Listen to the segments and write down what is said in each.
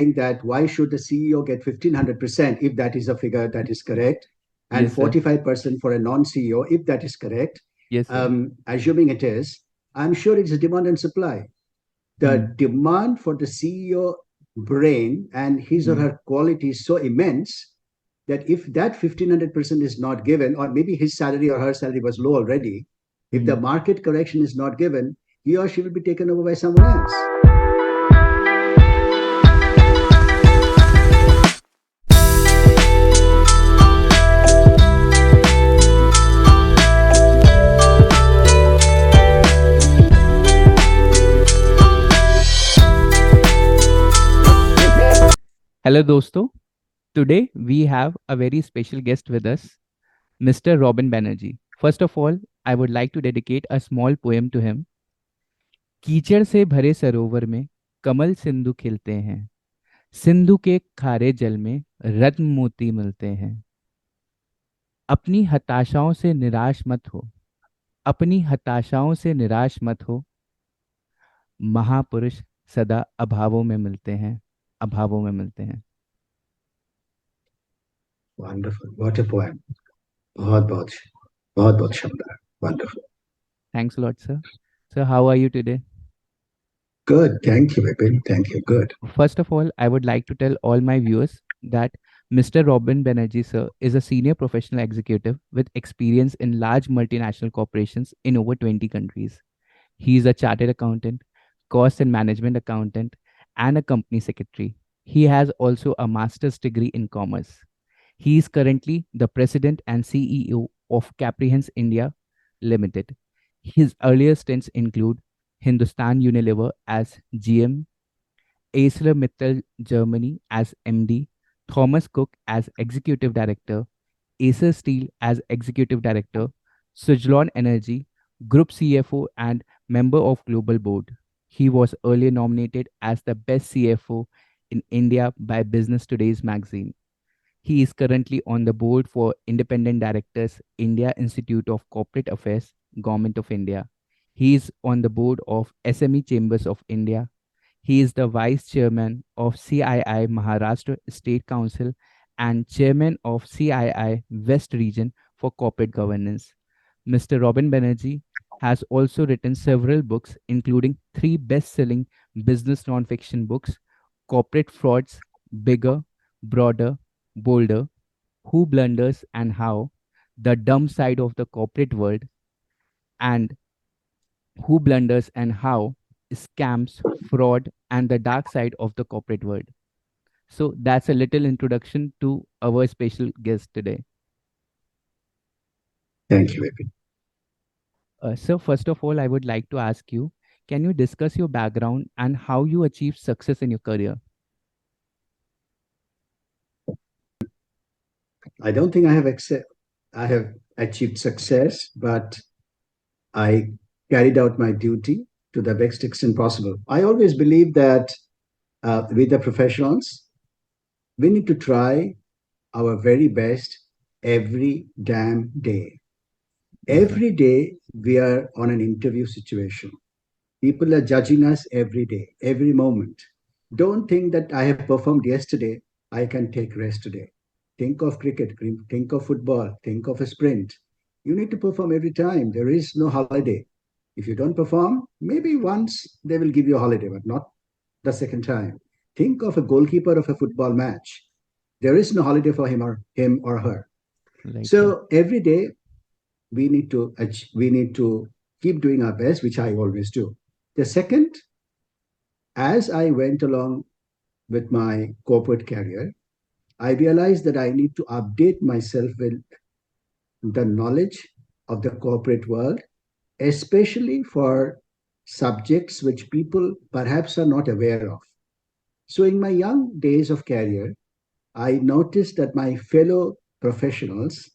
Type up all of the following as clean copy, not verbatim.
that why should the CEO get 1500% if that is a figure that is correct, and Yes, sir. 45% for a non-CEO if that is correct. Yes, sir. Assuming it is, I'm sure it's a demand and supply. The Hmm. demand for the CEO brain and his or Hmm. her quality is so immense that if that 1500% is not given, or maybe his salary or her salary was low already, if the Hmm. market correction is not given, he or she will be taken over by someone else. Hello, dosto. Today we have a very special guest with us, Mr. Robin Banerjee. First of all, I would like to dedicate a small poem to him. कीचड़ से भरे सरोवर में कमल सिंधु खिलते हैं, सिंधु के खारे जल में रत्न मोती मिलते हैं। अपनी हताशाओं से निराश मत हो, अपनी हताशाओं से निराश मत हो, महापुरुष सदा अभावों में मिलते हैं, अभावों में मिलते हैं। Wonderful. What a poem. बहुत बहुत बहुत बहुत शानदार. Wonderful. Thanks a lot, sir. Sir, how are you today? Good. Thank you, Vipin. Thank you. Good. First of all, I would like to tell all my viewers that Mr. Robin Banerjee, sir, is a senior professional executive with experience in large multinational corporations in over 20 countries. He is a chartered accountant, cost and management accountant, and a company secretary. He has also a master's degree in commerce. He is currently the president and CEO of Caprihans India Limited. His earlier stints include Hindustan Unilever as GM, Arcelor-Mittal Germany as MD, Thomas Cook as Executive Director, Essar Steel as Executive Director, Suzlon Energy, Group CFO and member of Global Board. He was earlier nominated as the best CFO in India by Business Today's magazine. He is currently on the board for Independent Directors, India Institute of Corporate Affairs, Government of India. He is on the board of SME Chambers of India. He is the Vice Chairman of CII Maharashtra State Council and Chairman of CII West Region for Corporate Governance. Mr. Robin Banerjee has also written several books, including three best selling business nonfiction books: Corporate Frauds, Bigger, Broader, Bolder, Who Blunders and How, The Dumb Side of the Corporate World, and Who Blunders and How, Scams, Fraud, and the Dark Side of the Corporate World. So that's a little introduction to our special guest today. Thank you, Vipin. So, first of all, I would like to ask you, can you discuss your background and how you achieved success in your career? I don't think I have achieved success, but I carried out my duty to the best extent possible. I always believe that with the professionals, we need to try our very best every damn day. Yes, sir. Every day, we are on an interview situation. People are judging us every day, every moment. Don't think that I have performed yesterday, I can take rest today. Think of cricket, think of football, think of a sprint. You need to perform every time. There is no holiday. If you don't perform, maybe once they will give you a holiday, but not the second time. Think of a goalkeeper of a football match. There is no holiday for him or her. Right, sir. So every day we need to keep doing our best, which I always do. The second, as I went along with my corporate career, I realized that I need to update myself with the knowledge of the corporate world, especially for subjects which people perhaps are not aware of. So, in my young days of career, I noticed that my fellow professionals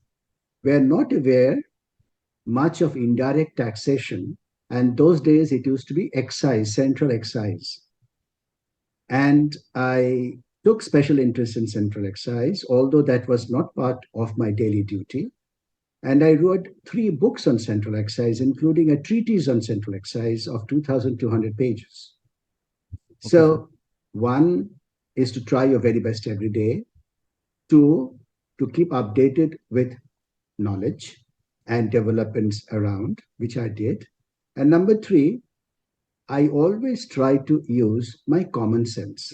were not aware much of indirect taxation. And those days it used to be excise, central excise. And I took special interest in central excise, although that was not part of my daily duty. And I wrote three books on central excise, including a treatise on central excise of 2,200 pages. Okay, sir. So, one is to try your very best every day. Two, to keep updated with knowledge and developments around, which I did. And number three, I always try to use my common sense,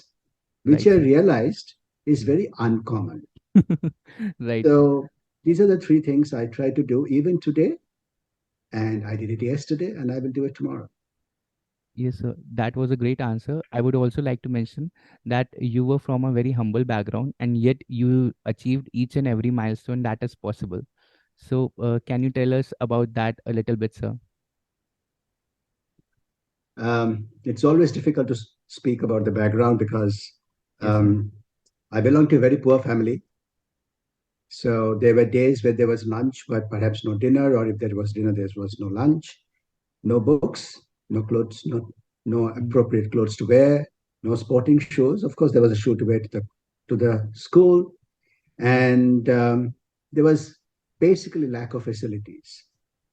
which Right, I sir. realized is very uncommon. Right, sir. So these are the three things I try to do even today, and I did it yesterday, and I will do it tomorrow. Yes, sir. That was a great answer. I would also like to mention that you were from a very humble background and yet you achieved each and every milestone that is possible. So, can you tell us about that a little bit, sir? It's always difficult to speak about the background because Yes, sir. um, I belong to a very poor family. So there were days where there was lunch, but perhaps no dinner, or if there was dinner, there was no lunch, no books, no clothes, no Mm, appropriate clothes to wear, no sporting shoes. Of course, there was a shoe to wear to the school, mm, and there was basically lack of facilities.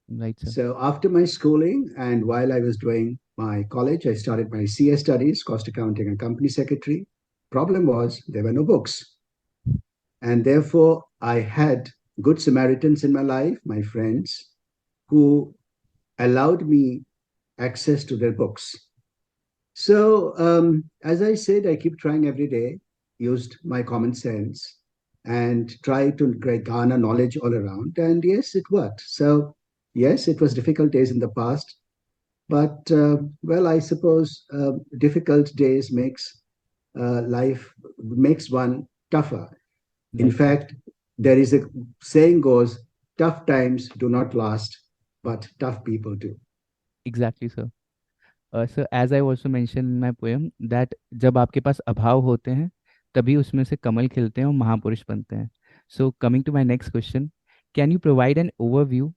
right, sir. So after my schooling and while I was doing my college, I started my CA studies, cost accounting and company secretary. Problem was there were no books. And therefore, I had good Samaritans in my life, my friends, who allowed me access to their books. So, as I said, I keep trying every day, used my common sense, and try to garner knowledge all around. And yes, it worked. So, yes, it was difficult days in the past, but well, I suppose difficult days life makes one tougher. In Right, sir. fact, there is a saying goes, tough times do not last, but tough people do. Exactly, sir. Sir as I also mention in my poem that जब आपके पास अभाव होते हैं तभी उसमें से कमल खिलते हैं और महापुरुष बनते हैं. So coming to my next question, can you provide an overview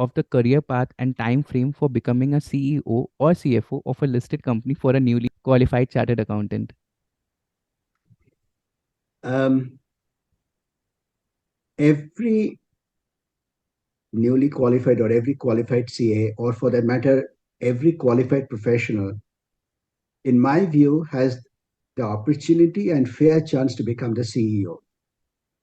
of the career path and time frame for becoming a CEO or CFO of a listed company for a newly qualified chartered accountant? Um, every newly qualified or every qualified CA, or for that matter, every qualified professional, in my view, has the opportunity and fair chance to become the CEO.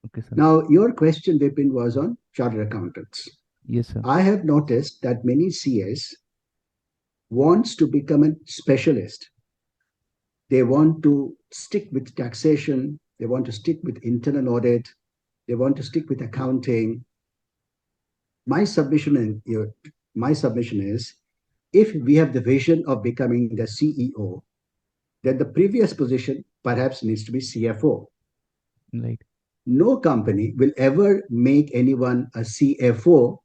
Okay, sir. Now, your question, Vipin, was on chartered accountants. Yes, sir. I have noticed that many CAs wants to become a specialist. They want to stick with taxation. They want to stick with internal audit. They want to stick with accounting. My submission, my submission is, if we have the vision of becoming the CEO, then the previous position perhaps needs to be CFO. Right. No company will ever make anyone a CFO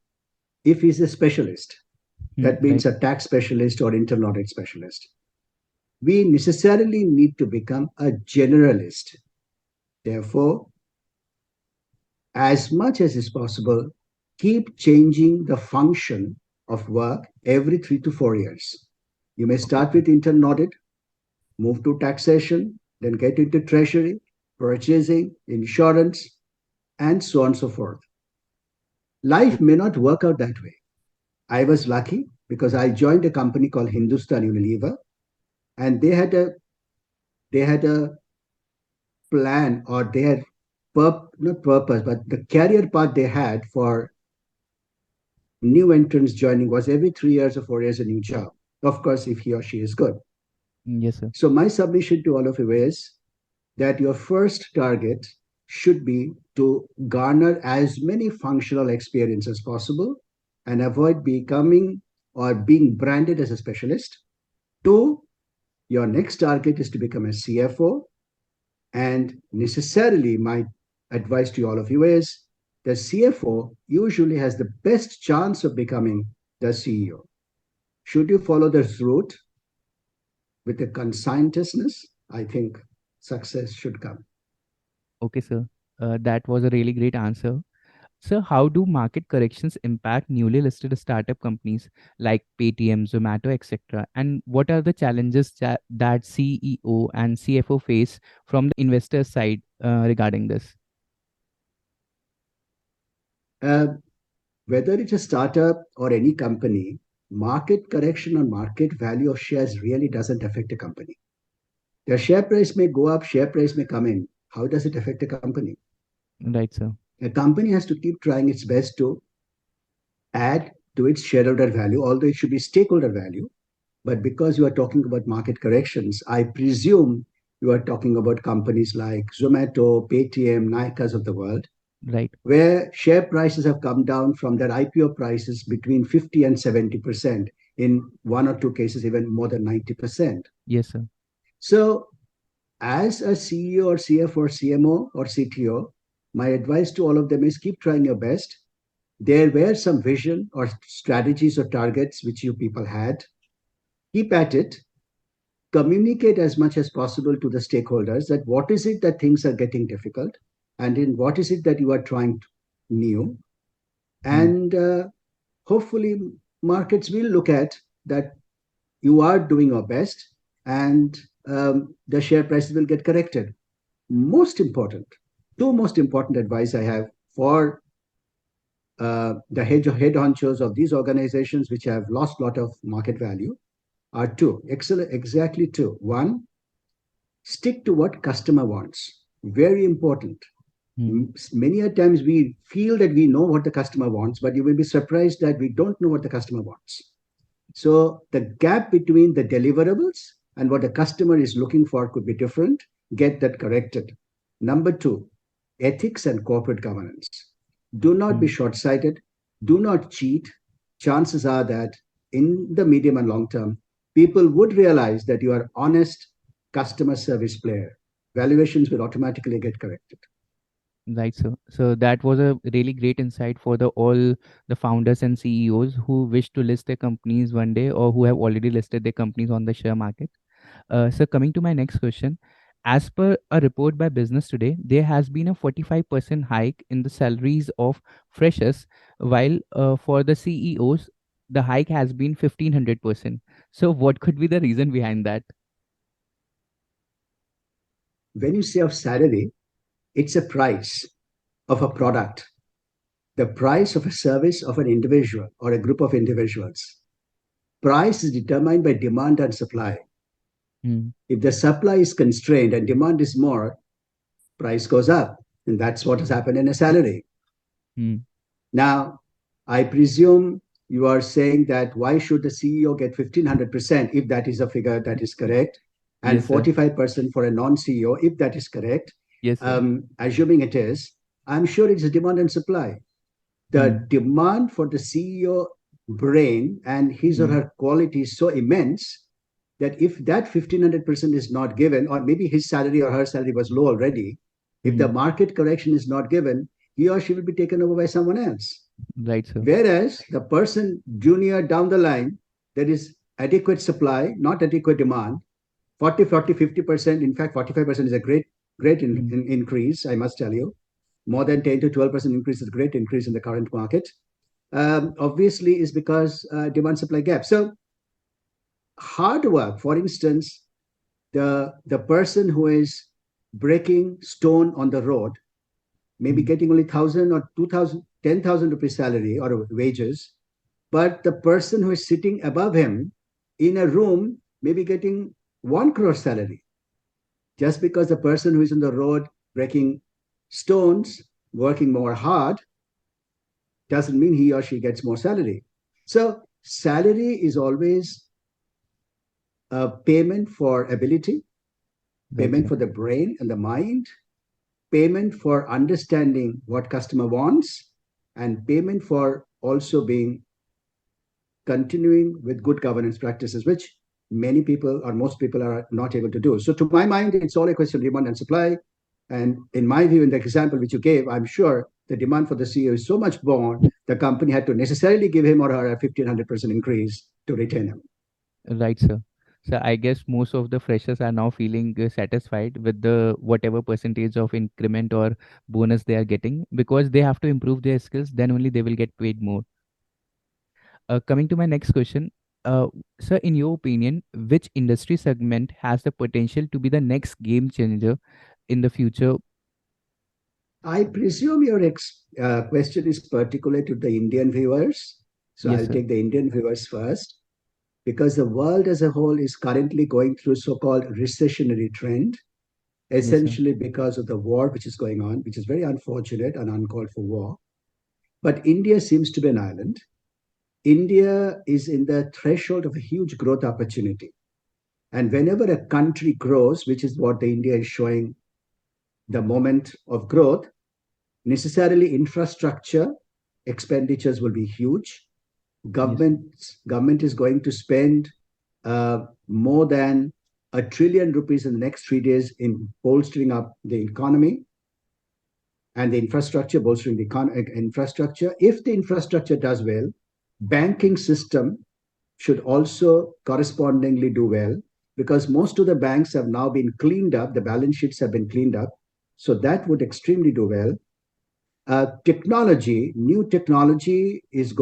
if he's a specialist. That means Right. a tax specialist or internal audit specialist. We necessarily need to become a generalist. Therefore, as much as is possible, keep changing the function of work every 3 to 4 years. You may Okay, start sir. with internal audit, move to taxation, then get into treasury, purchasing, insurance, and so on and so forth. Life may not work out that way. I was lucky because I joined a company called Hindustan Unilever, and they had a plan, or they had not purpose, but the career path they had for new entrants joining was every 3 years or 4 years a new job. Of course, if he or she is good. Yes, sir. So my submission to all of you is that your first target should be to garner as many functional experience as possible and avoid becoming or being branded as a specialist. Two, your next target is to become a CFO. And necessarily, my advice to all of you is the CFO usually has the best chance of becoming the CEO. Should you follow this route with a conscientiousness, I think success should come. Okay, sir. That was a really great answer. So, how do market corrections impact newly listed startup companies like Paytm, Zomato, etc.? And what are the challenges that CEO and CFO face from the investor side regarding this? Uh, Whether it's a startup or any company, market correction or market value of shares really doesn't affect a company. The share price may go up, share price may come in. How does it affect a company? Right, sir. A company has to keep trying its best to add to its shareholder value, although it should be stakeholder value. But because you are talking about market corrections, I presume you are talking about companies like Zomato, Paytm, Nykas of the world, Right. where share prices have come down from their IPO prices between 50 and 70%, in one or two cases, even more than 90%. Yes, sir. So, as a CEO or CFO or CMO or CTO, my advice to all of them is keep trying your best. There were some vision or strategies or targets which you people had. Keep at it. Communicate as much as possible to the stakeholders that what is it that things are getting difficult, and in what is it that you are trying new, Hmm. and hopefully markets will look at that you are doing your best, and the share prices will get corrected. Most important, two most important advice I have for the head honchos of these organizations which have lost a lot of market value are two, excellent, exactly two. One, stick to what customer wants. Very important. Hmm. Many a times we feel that we know what the customer wants, but you will be surprised that we don't know what the customer wants. So the gap between the deliverables and what the customer is looking for could be different. Get that corrected. Number two, ethics and corporate governance. Do not be Hmm. short sighted. Do not cheat. Chances are that in the medium and long term, people would realize that you are honest customer service player. Valuations will automatically get corrected. Right, sir. So that was a really great insight for the all the founders and CEOs who wish to list their companies one day or who have already listed their companies on the share market. So coming to my next question, as per a report by Business Today, there has been a 45% hike in the salaries of freshers, while for the CEOs, the hike has been 1500%. So what could be the reason behind that? When you say of salary, it's a price of a product, the price of a service of an individual or a group of individuals. Price is determined by demand and supply. Hmm. If the supply is constrained and demand is more, price goes up. And that's what has happened in a salary. Hmm. Now, I presume you are saying that why should the CEO get 1500% if that is a figure that is correct, and Yes, sir. 45% for a non CEO if that is correct? Yes, sir. Assuming it is, I'm sure it's a demand and supply. The Hmm. demand for the CEO brain and his or Hmm. her quality is so immense that if that 1500% is not given, or maybe his salary or her salary was low already, if the Hmm. market correction is not given, he or she will be taken over by someone else. Right, sir. Whereas the person junior down the line, there is adequate supply, not adequate demand. 50%, in fact, 45% is a great Hmm. increase, I must tell you. More than 10 to 12% increase is a great increase in the current market. Obviously, is because demand supply gap. So, hard work, for instance, the person who is breaking stone on the road, maybe Hmm. getting only 1,000 or 2,000, 10,000 rupees salary or wages, but the person who is sitting above him in a room may be getting 1 crore salary. Just because the person who is on the road breaking stones, working more hard, doesn't mean he or she gets more salary. So, salary is always a payment for ability, Right, payment sir. for the brain and the mind, payment for understanding what customer wants, and payment for also being continuing with good governance practices, which many people or most people are not able to do. So, to my mind, it's all a question of demand and supply. And in my view, in the example which you gave, I'm sure the demand for the CEO is so much more, the company had to necessarily give him or her a 1500% increase to retain him. Right, sir. So I guess most of the freshers are now feeling satisfied with the whatever percentage of increment or bonus they are getting because they have to improve their skills. Then only they will get paid more. Coming to my next question, uh, sir, in your opinion, which industry segment has the potential to be the next game changer in the future? I presume your question is particular to the Indian viewers. So Yes, I'll sir. take the Indian viewers first. because the world as a whole is currently going through so-called recessionary trend, Yes, sir. essentially because of the war which is going on, which is very unfortunate and uncalled for war. But India seems to be an island. India is in the threshold of a huge growth opportunity. And whenever a country grows, which is what the India is showing the moment of growth, necessarily infrastructure expenditures will be huge. Yes. Government is going to spend more than ₹1 trillion in the next 3 days in bolstering up the economy and the infrastructure, bolstering the infrastructure. If the infrastructure does well, banking system should also correspondingly do well, because most of the banks have now been cleaned up, the balance sheets have been cleaned up. So that would extremely do well. New technology is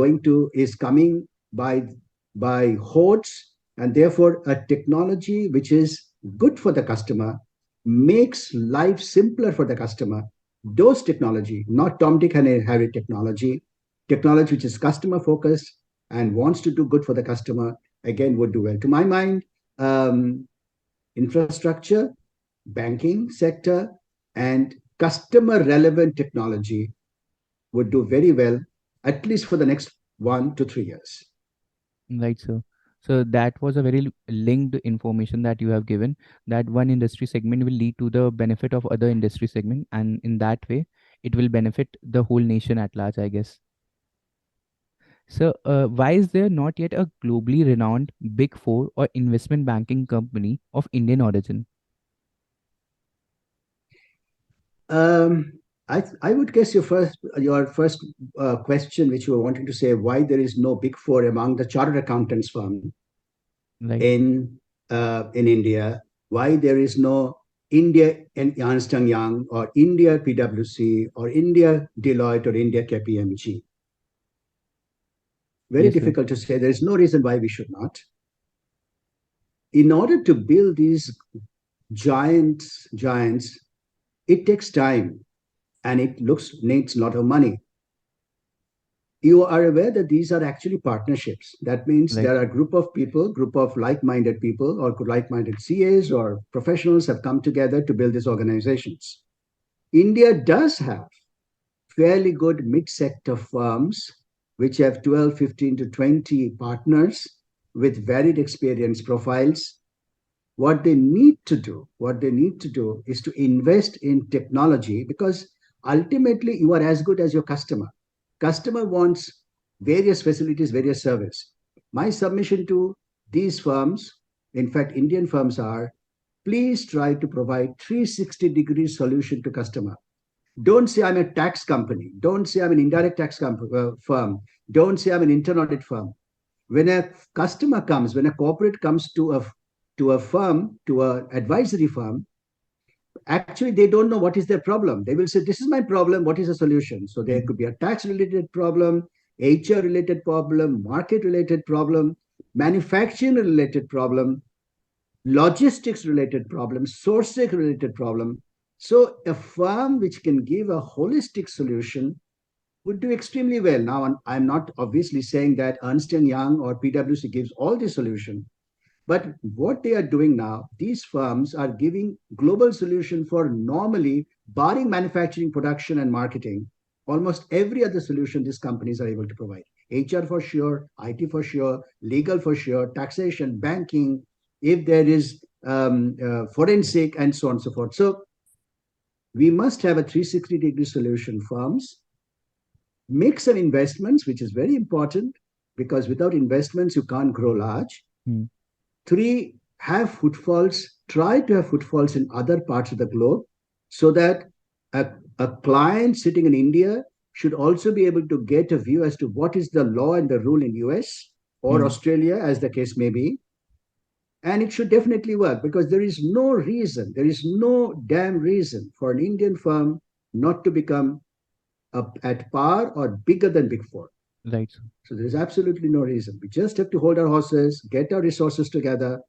coming by hordes, and therefore a technology which is good for the customer, makes life simpler for the customer. Those technology, not Tom, Dick, and Harry technology which is customer focused and wants to do good for the customer, again would do well. To my mind, infrastructure, banking sector, and customer relevant technology would do very well, at least for the next 1 to 3 years. Right, sir. So that was a very linked information that you have given, that one industry segment will lead to the benefit of other industry segment, and in that way, it will benefit the whole nation at large, I guess. So, why is there not yet a globally renowned Big Four or investment banking company of Indian origin? I would guess your first question, which you were wanting to say, why there is no big four among the chartered accountants firm Right. in India, why there is no India and Ernst and Young or India PwC or India Deloitte or India KPMG. Very Yes, sir. difficult to say. There is no reason why we should not. In order to build these giants, it takes time and it needs a lot of money. You are aware that these are actually partnerships. That means Right. there are a group of people, group of like-minded people or like-minded CAs or professionals have come together to build these organizations. India does have fairly good mid-sector firms which have 12, 15 to 20 partners with varied experience profiles. What they need to do is to invest in technology, because ultimately you are as good as your customer wants various facilities, various service. My submission to these firms, in fact Indian firms, are please try to provide 360-degree solution to customer. Don't say I'm a tax company, don't say I'm an indirect tax firm, don't say I'm an internal audit firm. When a customer comes, when a corporate comes to a firm, to an advisory firm, actually they don't know what is their problem. They will say, this is my problem, what is the solution? So there Mhm. could be a tax related problem, HR related problem, market related problem, manufacturing related problem, logistics related problem, sourcing related problem. So a firm which can give a holistic solution would do extremely well. Now, I'm not obviously saying that Ernst& Young or PwC gives all the solution, but what they are doing now, these firms are giving global solution for normally, barring manufacturing, production, and marketing, almost every other solution these companies are able to provide. HR for sure, IT for sure, legal for sure, taxation, banking, if there is forensic, and so on and so forth. So we must have a 360-degree solution firms, make some investments, which is very important, because without investments, you can't grow large. Hmm. Three, have footfalls, try to have footfalls in other parts of the globe, so that a client sitting in India should also be able to get a view as to what is the law and the rule in US or Hmm. Australia, as the case may be. And it should definitely work, because there is no damn reason for an Indian firm not to become at par or bigger than Big Four. Right, sir. So there is absolutely no reason. We just have to hold our horses, get our resources together,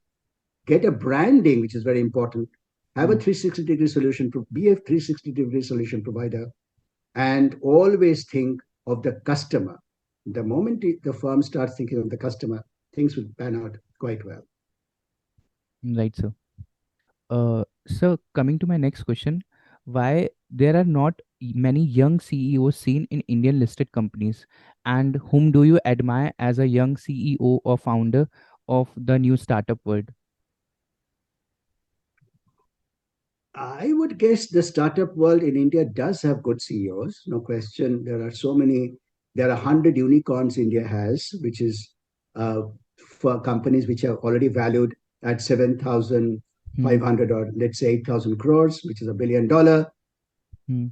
get a branding, which is very important, have a Hmm. 360-degree solution, be a 360-degree solution provider, and always think of the customer. The moment the firm starts thinking of the customer, things would pan out quite well. Right, sir. So coming to my next question, why there are not many young CEOs seen in Indian listed companies, and whom do you admire as a young CEO or founder of the new startup world? I would guess the startup world in India does have good CEOs, no question. There are so many, there are 100 unicorns India has, which is uh, for companies which are already valued at Hmm. 7,500 or let's say 8,000 crores, which is $1 billion. Hmm.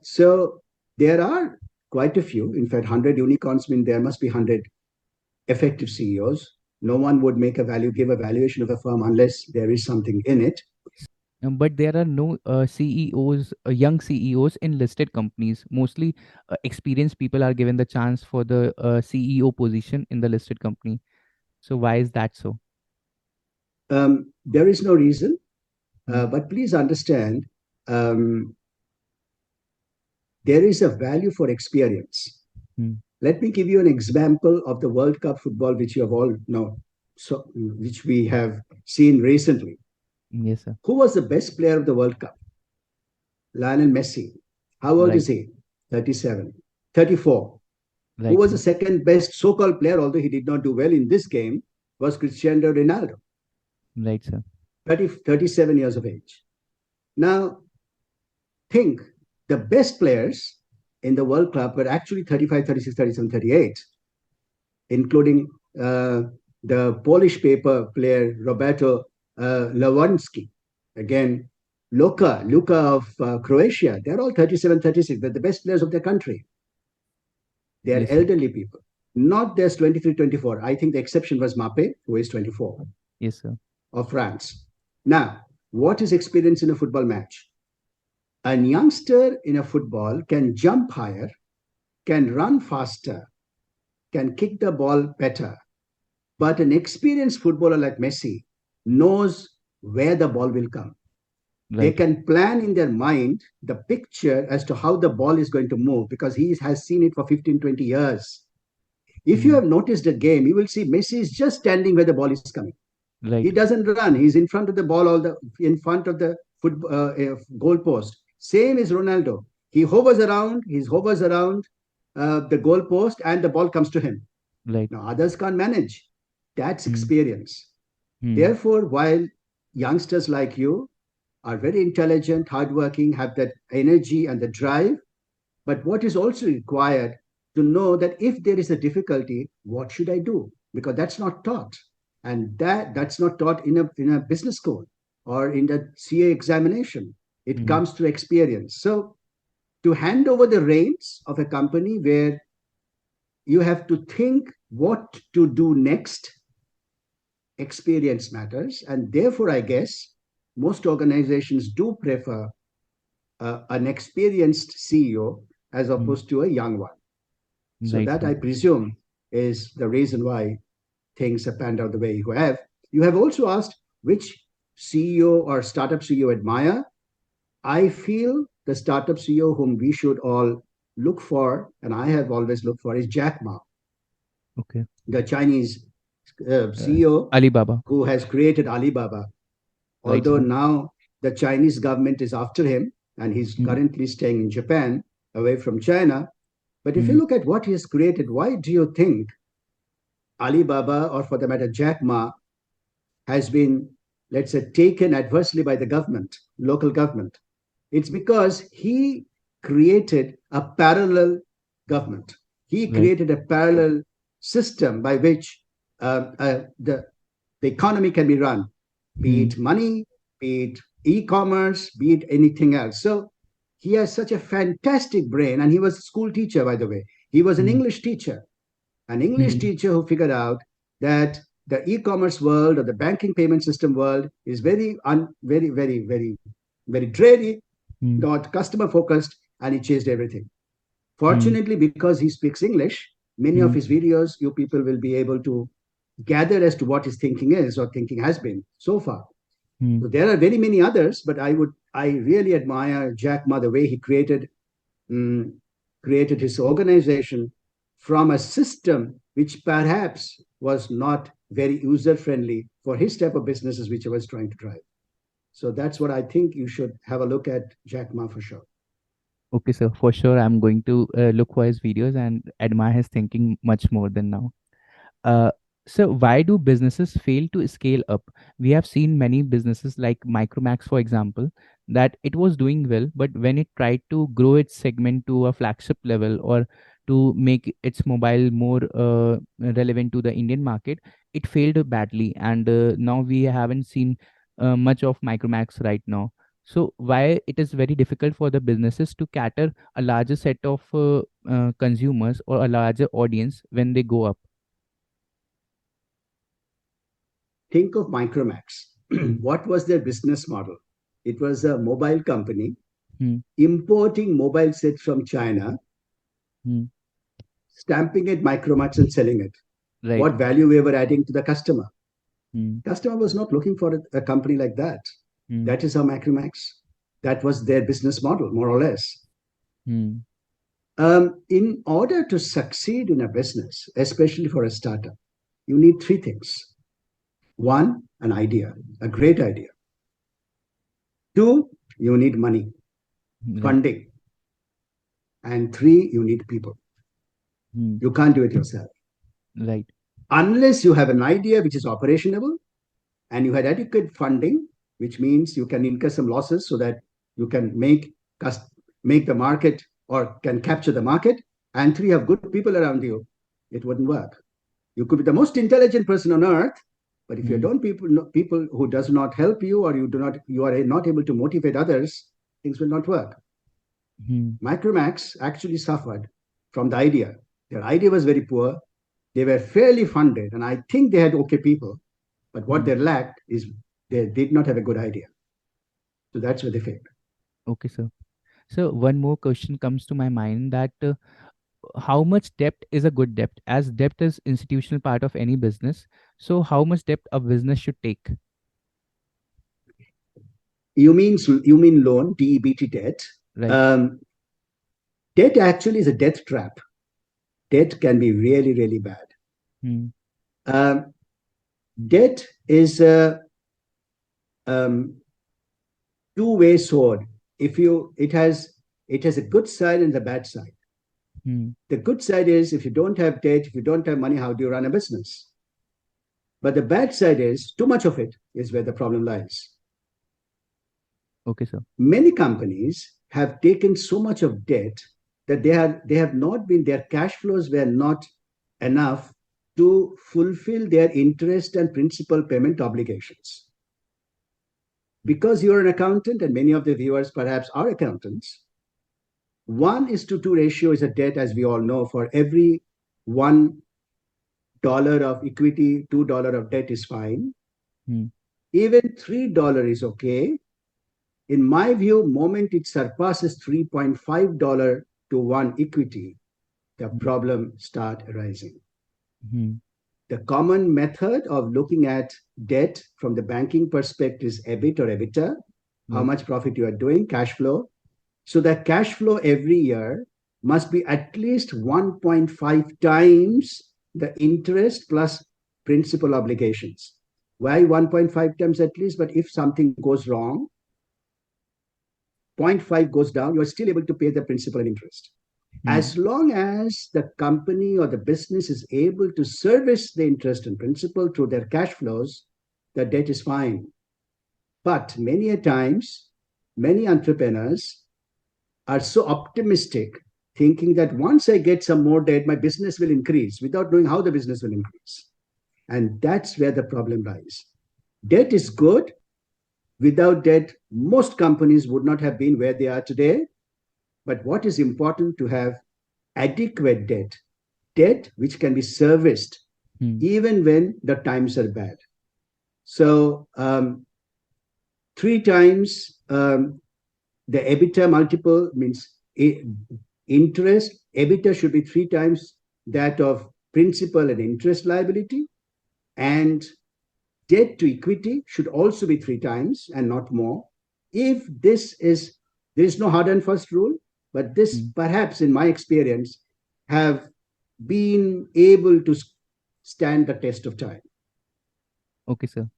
So there are quite a few. In fact, 100 unicorns mean there must be 100 effective CEOs. No one would make a value, give a valuation of a firm unless there is something in it. But there are no CEOs, young CEOs in listed companies. Mostly experienced people are given the chance for the CEO position in the listed company. So why is that so? There is no reason, Hmm. but please understand, um, there is a value for experience. Hmm. Let me give you an example of the World Cup football, which you have all know, so which we have seen recently. Yes, sir. Who was the best player of the World Cup? Lionel Messi. How old Right. is he? 37, 34. Who Right, was the sir. second best so-called player, although he did not do well in this game, was Cristiano Ronaldo, Right, sir. 37 years of age. Now, think the best players in the World Cup were actually 35, 36, 37, 38, including uh, the Polish paper player Roberto Lewandowski. Again, Luka of Croatia. They're all 37, 36. They're the best players of their country. They are Yes, sir. elderly people. Not just 23, 24. I think the exception was Mape, who is 24, Yes, sir. of France. Now, what is experience in a football match? A youngster in a football can jump higher, can run faster, can kick the ball better. But an experienced footballer like Messi knows where the ball will come. They Right. can plan in their mind the picture as to how the ball is going to move because he has seen it for 15, 20 years. If you Hmm. have noticed a game, you will see Messi is just standing where the ball is coming. He Right. doesn't run. He's in front of the ball, all the in front of the goal post. Same as Ronaldo. He hovers around the goal post, and the ball comes to him. Right. Now others can't manage. That's Hmm. experience. Hmm. Therefore, while youngsters like you are very intelligent, hardworking, have that energy and the drive, but what is also required to know that if there is a difficulty, what should I do? Because that's not taught. And that's not taught in a business school or in the CA examination. It Hmm. comes through experience. So to hand over the reins of a company where you have to think what to do next, experience matters. And therefore, I guess most organizations do prefer an experienced CEO as Hmm. opposed to a young one. So Right, that sir. I presume is the reason why things have panned out the way you have. You have also asked which CEO or startup CEO admire. I feel the startup CEO whom we should all look for, and I have always looked for, is Jack Ma, Okay. the Chinese Uh, CEO Alibaba. who has created Alibaba. Right, Although sir. now the Chinese government is after him and he's Hmm. currently staying in Japan away from China. But if you Hmm. look at what he has created, why do you think Alibaba, or for the matter, Jack Ma, has been, let's say, taken adversely by the government, local government? It's because he created a parallel government. He Right. created a parallel system by which the economy can be run, be Hmm. it money, be it e-commerce, be it anything else. So he has such a fantastic brain, and he was a school teacher, by the way. He was an Hmm. English teacher, an English Hmm. teacher who figured out that the e-commerce world or the banking payment system world is very dreary, Hmm. not customer focused, and he changed everything. Hmm. Fortunately, because he speaks English, many of Hmm. his videos, you people will be able to gather as to what his thinking is or thinking has been so far. Hmm. So there are very many others, but I really admire Jack Ma, the way he um, created his organization from a system which perhaps was not very user friendly for his type of businesses which I was trying to drive. So that's what I think you should have a look at Jack Ma for sure. Okay, so for sure, I'm going to look for his videos and admire his thinking much more than now. Uh, so why do businesses fail to scale up? We have seen many businesses like Micromax, for example, that it was doing well, but when it tried to grow its segment to a flagship level or to make its mobile more relevant to the Indian market, it failed badly. And now we haven't seen much of Micromax right now. So why it is very difficult for the businesses to cater a larger set of consumers or a larger audience when they go up? Think of Micromax. Hmm. What was their business model? It was a mobile company Hmm. importing mobile sets from China, Hmm. stamping it Micromax and selling it. Right. What value we were adding to the customer? Hmm. Customer was not looking for a company like that. Hmm. That is how Micromax, that was their business model, more or less. Hmm. In order to succeed in a business, especially for a startup, you need three things. One, an idea, a great idea. Two, you need money, Right. funding. And three, you need people. Hmm. You can't do it yourself. Right. Unless you have an idea which is operational and you had adequate funding, which means you can incur some losses so that you can make the market or can capture the market. And three, have good people around you, it wouldn't work. You could be the most intelligent person on earth, but if you Hmm. don't people who does not help you or you are not able to motivate others, things will not work. Hmm. Micromax actually suffered from the idea. Their idea was very poor. They were fairly funded, and I think they had okay people. But what Hmm. they lacked is they did not have a good idea. So that's where they failed. Okay, sir. So one more question comes to my mind that how much debt is a good debt? As debt is institutional part of any business, so how much debt a business should take? You mean loan, DEBT debt? Right. Um, Debt actually is a death trap. Debt can be really, really bad. Hmm. Um, Debt is a um, two-way sword. If you, it has a good side and a bad side. Hmm. The good side is if you don't have debt, if you don't have money, how do you run a business? But the bad side is too much of it is where the problem lies. Okay, sir. Many companies have taken so much of debt that they have not been their cash flows were not enough to fulfill their interest and principal payment obligations. Because you're an accountant, and many of the viewers perhaps are accountants, 1:2 ratio is a debt, as we all know. For every $1 of equity, $2 of debt is fine. Hmm. Even $3 is okay. In my view, moment it surpasses $3.5 to one equity, the Hmm. problem start arising. Hmm. The common method of looking at debt from the banking perspective is EBIT or EBITDA, how Right. much profit you are doing, cash flow. So the cash flow every year must be at least 1.5 times the interest plus principal obligations. Why 1.5 times at least? But if something goes wrong, zero point 0.5 goes down, you are still able to pay the principal and interest. Hmm. As long as the company or the business is able to service the interest and principal through their cash flows, the debt is fine. But many a times, many entrepreneurs are so optimistic, thinking that once I get some more debt, my business will increase without knowing how the business will increase. And that's where the problem lies. Debt is good. Without debt, most companies would not have been where they are today. But what is important to have adequate debt, debt which can be serviced Hmm. even when the times are bad. So, three times the EBITDA multiple means interest. EBITDA should be three times that of principal and interest liability. And debt to equity should also be three times and not more. If this is, there is no hard and fast rule, but this Hmm. perhaps in my experience have been able to stand the test of time. Okay, sir.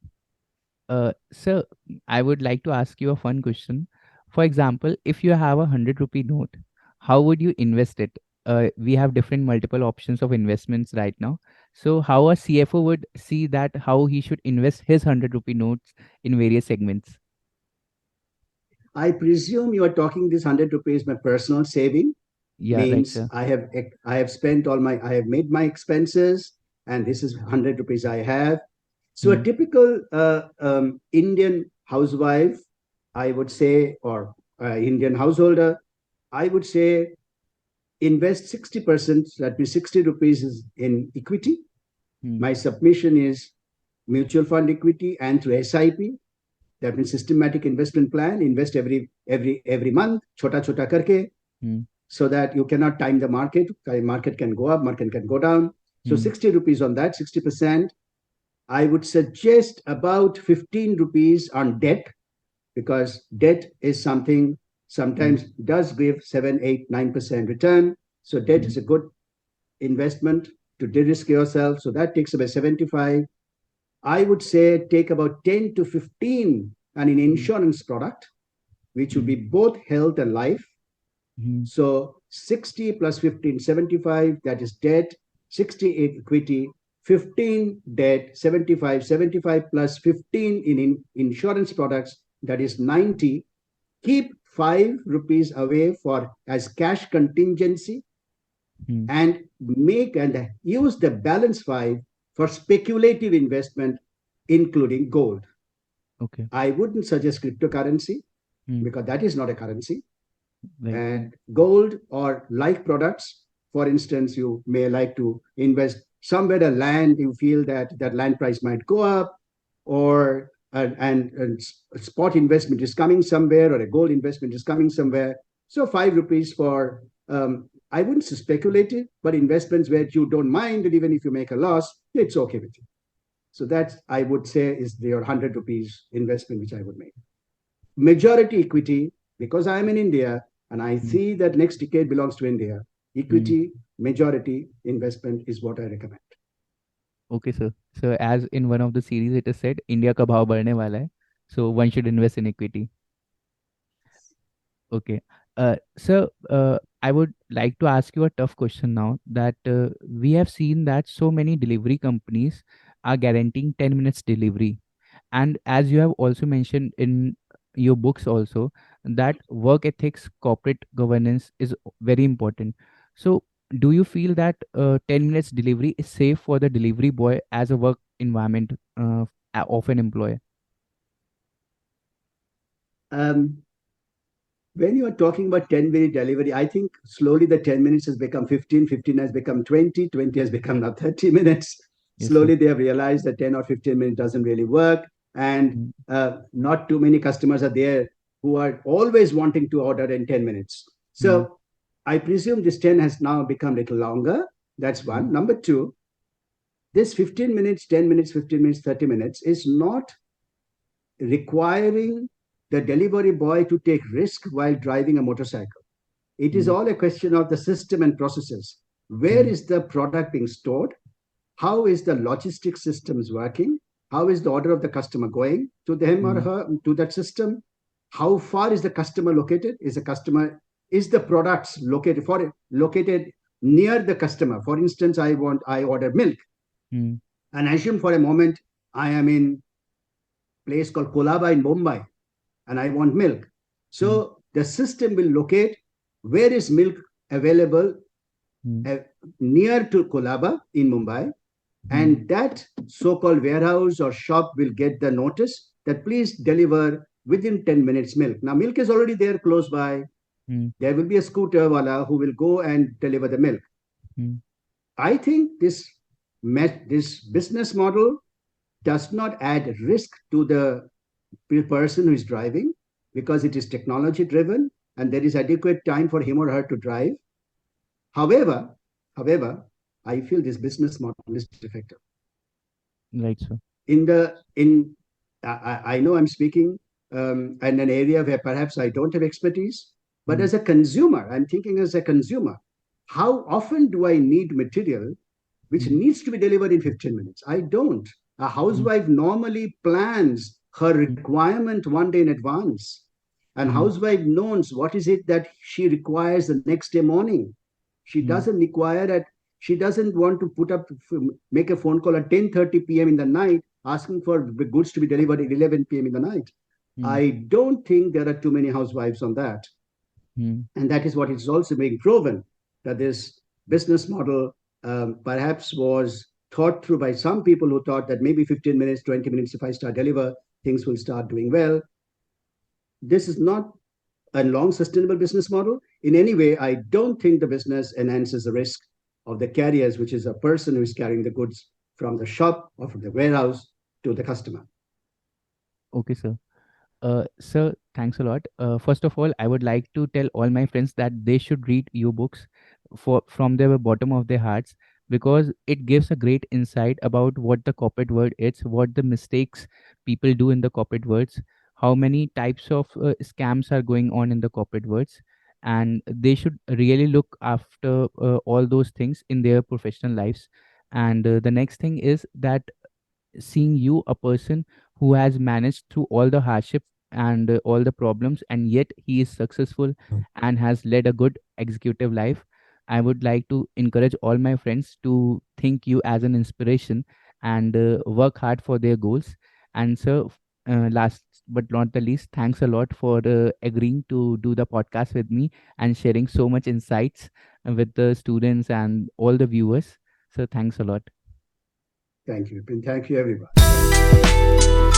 Sir, I would like to ask you a fun question. For example, if you have a 100 rupee note, how would you invest it? We have different multiple options of investments right now. So, how a CFO would see that how he should invest his 100 rupee notes in various segments? I presume you are talking this 100 rupees my personal saving, Yeah, right, means sir. I have spent I have made my expenses, and this is 100 rupees I have. So a Hmm. typical Indian housewife, I would say, or Indian householder, I would say invest 60%, that means 60 rupees is in equity. Hmm. My submission is mutual fund equity and through SIP. That means systematic investment plan. Invest every month, chota chota karke, Hmm. so that you cannot time the market. Market can go up, market can go down. So Hmm. 60 rupees on that, 60%. I would suggest about 15 rupees on debt, because debt is something Hmm. sometimes does give 7, 8, 9% return. So debt Hmm. is a good investment to de-risk yourself. So that takes about 75. I would say take about 10 to 15 and an Hmm. insurance product, which would Hmm. be both health and life. Hmm. So 60 plus 15, 75, that is debt, 68 equity, 15 debt, 75, 75 plus 15 in insurance products, that is 90. Keep 5 rupees away for as cash contingency, Hmm. and make and use the balance 5 for speculative investment, including gold. Okay. I wouldn't suggest cryptocurrency Hmm. because that is not a currency. Right. And gold or like products, for instance, you may like to invest somewhere a land, you feel that that land price might go up, or and spot investment is coming somewhere, or a gold investment is coming somewhere. So 5 rupees for I wouldn't say speculative, but investments where you don't mind, and even if you make a loss, it's okay with you. So that I would say is your 100 rupees investment which I would make. Majority equity, because I am in India and I Hmm. see that next decade belongs to India. Hmm. Equity majority investment is what I recommend. Okay, sir. So, as in one of the series, it is said, India का भाव बढ़ने वाला है. So, one should invest in equity. Okay. So, I would like to ask you a tough question now that we have seen that so many delivery companies are guaranteeing 10 minutes delivery. And as you have also mentioned in your books also, that work ethics, corporate governance is very important. So, do you feel that 10 minutes delivery is safe for the delivery boy as a work environment of an employer? Um, when you are talking about 10-minute delivery, I think slowly the 10 minutes has become 15, 15 has become 20, 20 has become now 30 minutes. Yes, sir. Slowly they have realized that 10 or 15 minutes doesn't really work. And Mm. not too many customers are there who are always wanting to order in 10 minutes. Mm. So I presume this 10 has now become a little longer. That's Mm. one. Number two, this 15 minutes, 10 minutes, 15 minutes, 30 minutes is not requiring the delivery boy to take risk while driving a motorcycle. It is Mm. all a question of the system and processes. Where Mm. is the product being stored? How is the logistics systems working? How is the order of the customer going to him or Mm. her, to that system? How far is the customer located? Is the products located near the customer? For instance, I order milk, Mm. and assume for a moment I am in place called Kolaba in Mumbai, and I want milk. Mm. So the system will locate where is milk available Mm. uh, near to Kolaba in Mumbai, Mm. and that so-called warehouse or shop will get the notice that please deliver within 10 minutes milk. Now milk is already there close by. Mm. There will be a scooter wala who will go and deliver the milk. Mm. I think this business model does not add risk to the person who is driving, because it is technology driven and there is adequate time for him or her to drive. However, however, I feel this business model is defective. Right, sir. In the in I know I'm speaking in an area where perhaps I don't have expertise, but Mm. as a consumer, I'm thinking as a consumer. How often do I need material which mm, needs to be delivered in 15 minutes? I don't. A mm, housewife normally plans her mm, requirement one day in advance. And mm, housewife knows what is it that she requires the next day morning. She mm, doesn't require that. She doesn't want to make a phone call at 10:30 p.m. in the night asking for the goods to be delivered at 11 p.m. in the night. mm, I don't think there are too many housewives on that. mm. And that is what is also being proven, that this business model perhaps was thought through by some people who thought that maybe 15 minutes, 20 minutes, if I start deliver, things will start doing well. This is not a long sustainable business model. In any way, I don't think the business enhances the risk of the carriers, which is a person who is carrying the goods from the shop or from the warehouse to the customer. Okay, sir. Sir, thanks a lot. First of all, I would like to tell all my friends that they should read your books for from the bottom of their hearts, because it gives a great insight about what the corporate world is, what the mistakes people do in the corporate worlds, how many types of scams are going on in the corporate worlds, and they should really look after all those things in their professional lives. And the next thing is that seeing you, a person who has managed through all the hardship and all the problems, and yet he is successful and has led a good executive life. I would like to encourage all my friends to think you as an inspiration and work hard for their goals. And so, last but not the least, thanks a lot for agreeing to do the podcast with me and sharing so much insights with the students and all the viewers. So, thanks a lot. Thank you. And thank you, everybody.